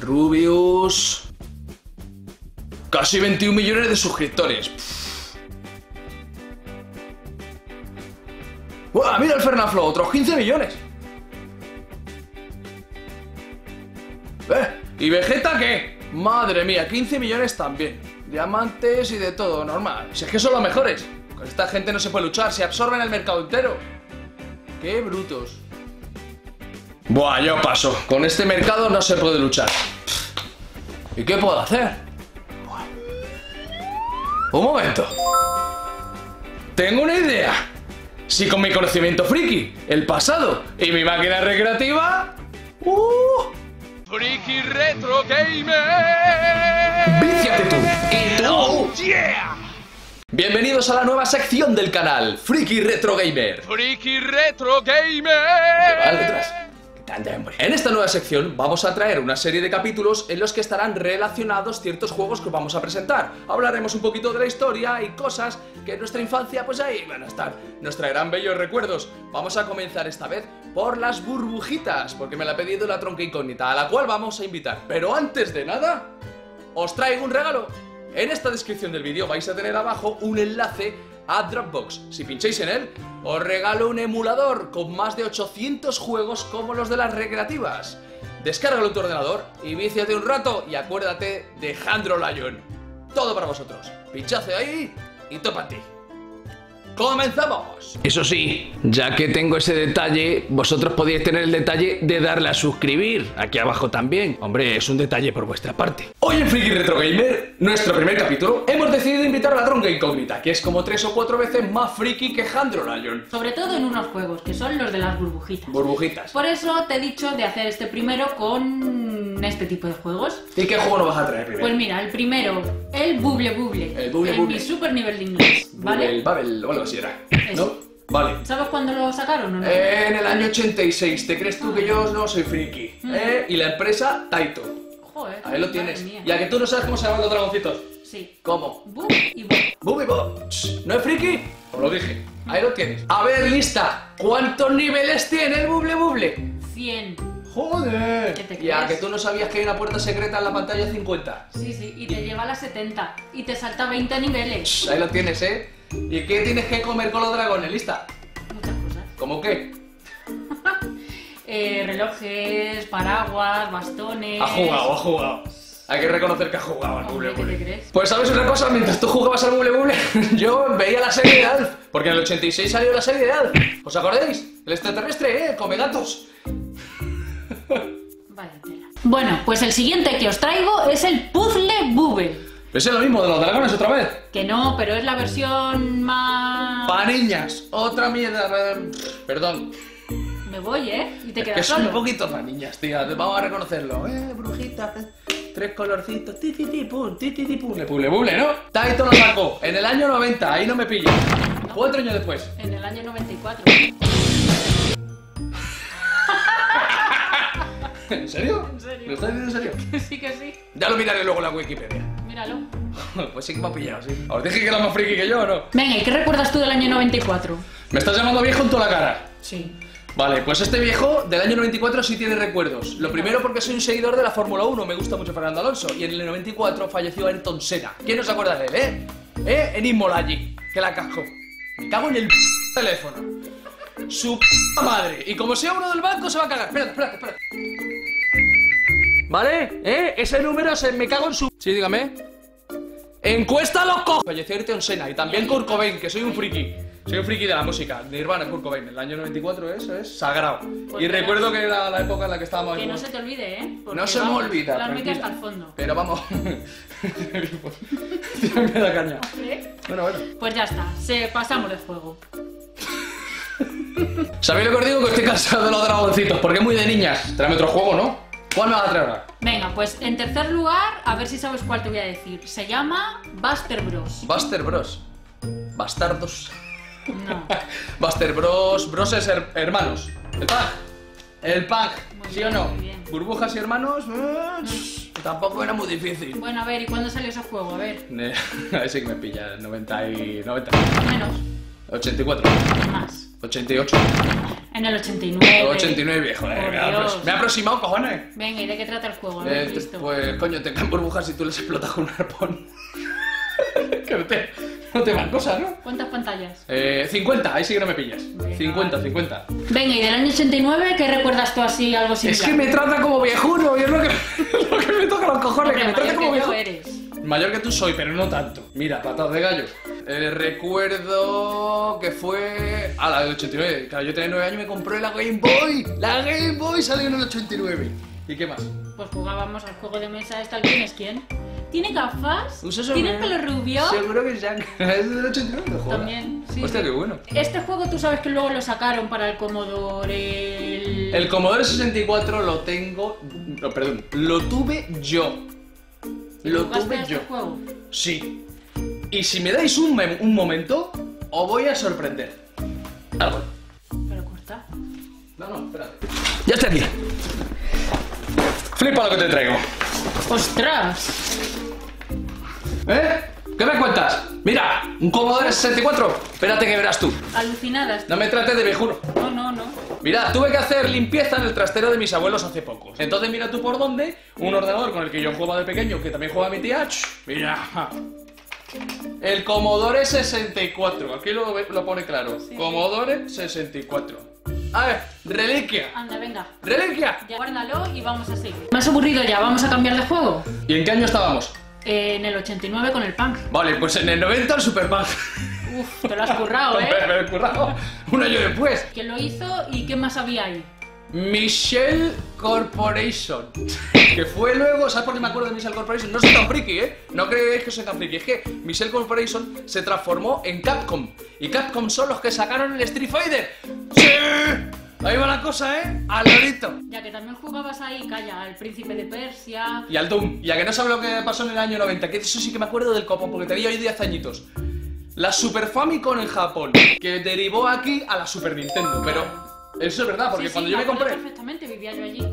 Rubius. Casi 21 millones de suscriptores. ¡Buah! Mira el Fernaflo, otros 15 millones. ¿Y Vegeta qué? Madre mía, 15 millones también. Diamantes y de todo, normal. Si es que son los mejores. Con esta gente no se puede luchar, se absorben el mercado entero. ¡Qué brutos! Buah, yo paso. Con este mercado no se puede luchar. ¿Y qué puedo hacer? Buah. Un momento. Tengo una idea. Si con mi conocimiento friki, el pasado y mi máquina recreativa... Friki Retro Gamer. ¡Víciate tú! ¡Y tú! ¡Oh, yeah! Bienvenidos a la nueva sección del canal, Friki Retro Gamer. Friki Retro Gamer. Vale, detrás. En esta nueva sección vamos a traer una serie de capítulos en los que estarán relacionados ciertos juegos que vamos a presentar. Hablaremos un poquito de la historia y cosas que en nuestra infancia pues ahí van a estar. Nos traerán bellos recuerdos. Vamos a comenzar esta vez por las burbujitas, porque me la ha pedido la tronca incógnita, a la cual vamos a invitar. Pero antes de nada, os traigo un regalo. En esta descripción del vídeo vais a tener abajo un enlace a Dropbox. Si pincháis en él, os regalo un emulador con más de 800 juegos como los de las recreativas. Descárgalo en tu ordenador y víciate un rato y acuérdate de Jandro Lion. Todo para vosotros. Pinchad ahí y topa a ti. ¡Comenzamos! Eso sí, ya que tengo ese detalle, vosotros podéis tener el detalle de darle a suscribir aquí abajo también. Hombre, es un detalle por vuestra parte. Hoy en Friki Retro Gamer, nuestro primer capítulo, hemos decidido invitar a la tronca incógnita, que es como 3 o 4 veces más friki que Jandro Lion. Sobre todo en unos juegos, que son los de las burbujitas. Burbujitas. Por eso te he dicho de hacer este primero con este tipo de juegos. ¿Y qué juego nos vas a traer primero? Pues mira, el primero, el Bubble Bubble. El Bubble en Bubble. mi super nivel de inglés, ¿vale? El Babel o algo así era, Eso. ¿no? Vale. ¿Sabes cuándo lo sacaron o no? En el año 86, ¿te crees tú que yo no soy friki? Y la empresa Taito. Joder, Ahí lo madre tienes. mía. ¿Y a que tú no sabes cómo se llaman los dragoncitos? Sí. ¿Cómo? Bub y Bub. Bubi Bob. ¿No es friki? Os lo dije. Ahí lo tienes. A ver, lista. ¿Cuántos niveles tiene el Bubble Bubble? 100. ¡Joder! ¿Qué te ¿Y a crees? que tú no sabías que hay una puerta secreta en la pantalla 50? Sí, sí, y te lleva a las 70. Y te salta 20 niveles. Ahí lo tienes, ¿eh? ¿Y qué tienes que comer con los dragones? ¿Lista? Muchas cosas. ¿Cómo qué? Relojes, paraguas, bastones. Ha jugado. Hay que reconocer que ha jugado al Bubble Hombre, ¿qué Bubble. te crees? Pues sabes una cosa, mientras tú jugabas al Bubble Bubble, yo veía la serie de Alf, porque en el 86 salió la serie de Alf. ¿Os acordáis? El extraterrestre, come gatos. Vaya tela. Bueno, pues el siguiente que os traigo es el Puzzle Bubble. ¿Es lo mismo de los dragones otra vez? Que no, pero es la versión más... Pa' niñas, otra mierda. Perdón. Me voy, ¿eh? Y te Es quedas que son solo. un poquito para niñas, tía. Vamos a reconocerlo. Brujita, 3 colorcitos. Ti, pum, pum. Le Bubble Bubble, ¿no? Taito lo sacó en el año 90, ahí no me pillo. 4 años después. En el año 94. ¿En serio? ¿En serio? ¿Lo estás diciendo en serio? Sí que sí. Ya lo miraré luego en la Wikipedia. Míralo. Pues sí que me ha pillado, sí. ¿Os dije que era más friki que yo o no? Venga, ¿y qué recuerdas tú del año 94? ¿Me estás llamando viejo en toda la cara? Sí. Vale, pues este viejo del año 94 sí tiene recuerdos. Lo primero porque soy un seguidor de la Fórmula 1, me gusta mucho Fernando Alonso. Y en el 94 falleció Ayrton Senna. ¿Quién no se acuerda de él, En Imola allí, que la casco. Me cago en el teléfono. Su madre. Y como sea uno del banco se va a cagar. Espérate. ¿Vale? Ese número me cago en su... Sí, dígame. Encuesta a los cojos. Falleció Ayrton Senna y también Kurt Cobain, que soy un friki. Soy un friki de la música. Nirvana, Kurt Cobain. El año 94 eso es sagrado. Pues Y verás. recuerdo que era la época en la que estábamos... Que no se te olvide, ¿eh? Porque No se me vamos, olvida, Lo admite tranquila. hasta el fondo. Pero vamos... me da caña. ¿Eh? Bueno. Pues ya está, pasamos de juego. ¿Sabéis lo que os digo? Que estoy cansado de los dragoncitos, porque es muy de niñas. Tráeme otro juego, ¿no? ¿Cuál me vas a traer ahora? Venga, pues en tercer lugar, a ver si sabes cuál te voy a decir. Se llama Buster Bros. Buster Bros. Bastardos. No. Buster Bros. Bros es hermanos. El pack. Muy ¿Sí bien, o no? muy bien. Burbujas y hermanos. Tampoco era muy difícil. Bueno, a ver, ¿y cuándo salió ese juego? A ver. A ver si me pilla. 90 y... 90. Menos. 84. Más. 88. En el 89. 89, joder, Por me ha Dios. aproximado, cojones. Venga, ¿y de qué trata el juego? ¿Lo habéis visto? Pues, coño, te caen burbujas y tú les explotas con un arpón. Que no te van cosas, ¿no? ¿Cuántas pantallas? 50, ahí sí que no me pillas. Venga, 50, vale. 50. Venga, ¿y del año 89 qué recuerdas tú así, algo similar? Es que me trata como viejuno y es lo que me toca los cojones, Hombre, que me trata mayor como que yo viejuno. eres. Mayor que tú soy, pero no tanto. Mira, patadas de gallo. Recuerdo que fue... Ah, la del 89. Claro, yo tenía 9 años y me compré la Game Boy. La Game Boy salió en el 89. ¿Y qué más? Pues jugábamos al juego de mesa este, ¿quién es quién? ¿Tiene gafas? ¿Usa eso? ¿Tiene pelo rubio? Seguro que ya. Es del 89, no jodas. También, sí. Hostia, sí. qué bueno. Este juego tú sabes que luego lo sacaron para el Commodore... El Commodore 64 lo tengo... No, perdón. Lo tuve yo. Lo ¿Jugaste tuve a este yo. juego? Sí. Y si me dais un momento, os voy a sorprender. Árbol. Pero corta. No, espérate. Ya estoy aquí. Flipa lo que te traigo. ¡Ostras! ¿Eh? ¿Qué me cuentas? Mira, un Commodore 64. Espérate que verás tú. Alucinadas. No me trates de viejuno. No. Mira, tuve que hacer limpieza en el trastero de mis abuelos hace poco. Entonces mira tú por dónde, un ordenador con el que yo jugaba de pequeño, que también juega mi tía. Mira. El Commodore 64. Aquí lo pone claro. Sí. Commodore 64. A ver, reliquia. Anda, venga. ¡Reliquia! Ya, guárdalo y vamos a seguir. Me has aburrido ya, vamos a cambiar de juego. ¿Y en qué año estábamos? En el 89 con el punk. Vale, pues en el 90 el Super Punk. Uf, te lo has currado, Me ¿eh? he currado un año después. ¿Quién lo hizo y qué más había ahí? Michelle Corporation. Que fue luego, ¿sabes por qué me acuerdo de Michelle Corporation? No soy tan friki, ¿eh? No creéis que soy tan friki. Es que Michelle Corporation se transformó en Capcom. Y Capcom son los que sacaron el Street Fighter. ¡Sí! Ahí va la cosa, ¿eh? Al lorito. Ya que también jugabas ahí, calla, al Príncipe de Persia. Y al Doom. Y a que no sabe lo que pasó en el año 90. Que eso sí que me acuerdo del copón, porque tenía hoy 10 añitos. La Super Famicom en Japón, que derivó aquí a la Super Nintendo. Pero eso es verdad, porque Sí, cuando sí, yo me acuerdo compré... perfectamente, vivía yo allí.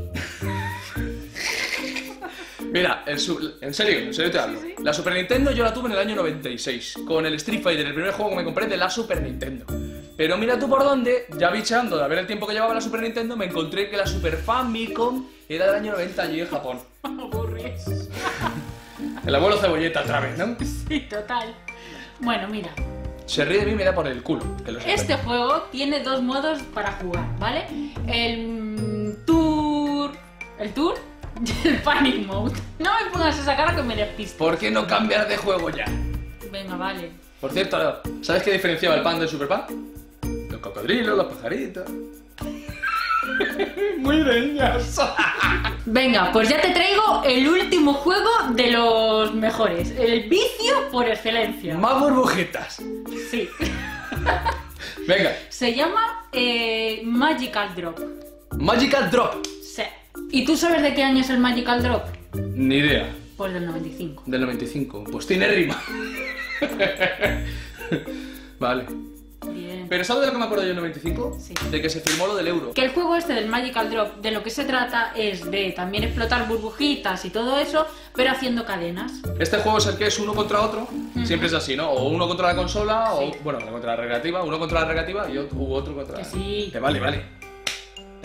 Mira, en serio te hablo. Sí, sí. La Super Nintendo yo la tuve en el año 96, con el Street Fighter, el primer juego que me compré de la Super Nintendo. Pero mira tú por dónde, ya bicheando de ver el tiempo que llevaba la Super Nintendo, me encontré que la Super Famicom era del año 90 allí en Japón. Aburres. El abuelo cebolleta otra vez, ¿no? Sí, total. Bueno, mira. Se ríe de mí y me da por el culo. Que lo sepas. Este juego tiene dos modos para jugar, ¿vale? El Tour... ¿El Tour? Y el Panic Mode. No me pongas esa cara que me despistas. ¿Por qué no cambiar de juego ya? Venga, vale. Por cierto, ¿sabes qué diferenciaba el pan del Super Pan? Los cocodrilos, los pajaritos. Muy leñoso. Venga, pues ya te traigo el último juego de los mejores. El vicio por excelencia. Más burbujitas. Sí. Venga, Se llama Magical Drop. Magical Drop. Sí. ¿Y tú sabes de qué año es el Magical Drop? Ni idea. Pues del 95. Del 95. Pues tiene rima. Vale. Bien. ¿Pero sabes de lo que me acuerdo yo en el 95? Sí. De que se firmó lo del euro. Que el juego este del Magical Drop, de lo que se trata es de también explotar burbujitas y todo eso, pero haciendo cadenas. Este juego es el que es uno contra otro. Siempre es así, ¿no? O uno contra la consola, o... Sí. Bueno, contra la recreativa. Uno contra la recreativa y otro contra... Que sí. Que vale, vale.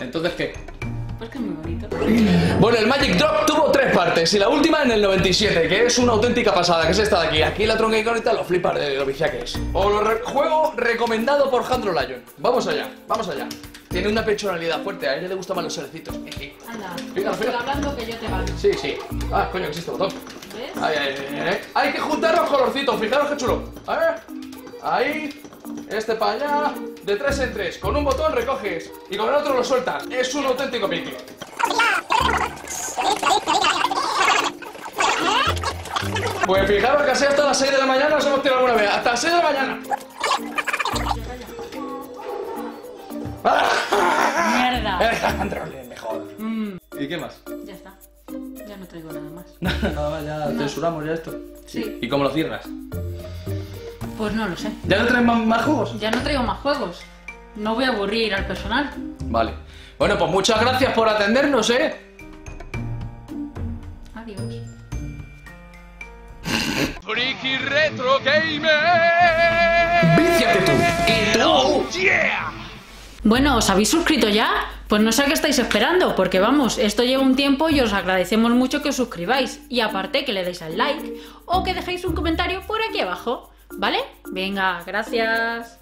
Entonces, ¿qué? Pues que es muy bonito. Bueno, el Magic Drop tuvo 3 partes y la última en el 97, que es una auténtica pasada, que es esta de aquí. Aquí la tronca icónica lo flipas de lo vicia que es. Juego recomendado por Handro Lion. Vamos allá, vamos allá. Tiene una personalidad fuerte, a ella le gustan más los solecitos. Anda, Fíjate, estoy fíjate. hablando que yo te gano. Sí, sí. Ah, coño, existe botón. ¿Ves? Ay, ay, ay, ay. Hay que juntar los colorcitos, fijaros qué chulo. A ver. Ahí. Este para allá. De 3 en 3. Con un botón recoges y con el otro lo sueltas. Es un auténtico pique. Pues fijaros que así hasta las 6 de la mañana nos hemos tirado alguna vez. Hasta las 6 de la mañana. Mierda. Androle, mejor. ¿Y qué más? Ya está. Ya no traigo nada más. Nada más, ya censuramos ya esto. Sí. ¿Y cómo lo cierras? Pues no lo sé. ¿Ya no traes más juegos? Ya no traigo más juegos. No voy a aburrir al personal. Vale. Bueno, pues muchas gracias por atendernos, ¿eh? Adiós. Friki Retro Gamer. ¡Víciate tú! ¡Y tú! Yeah. Bueno, ¿os habéis suscrito ya? Pues no sé a qué estáis esperando, porque vamos, esto lleva un tiempo y os agradecemos mucho que os suscribáis. Y aparte que le deis al like o que dejéis un comentario por aquí abajo, ¿vale? Venga, gracias.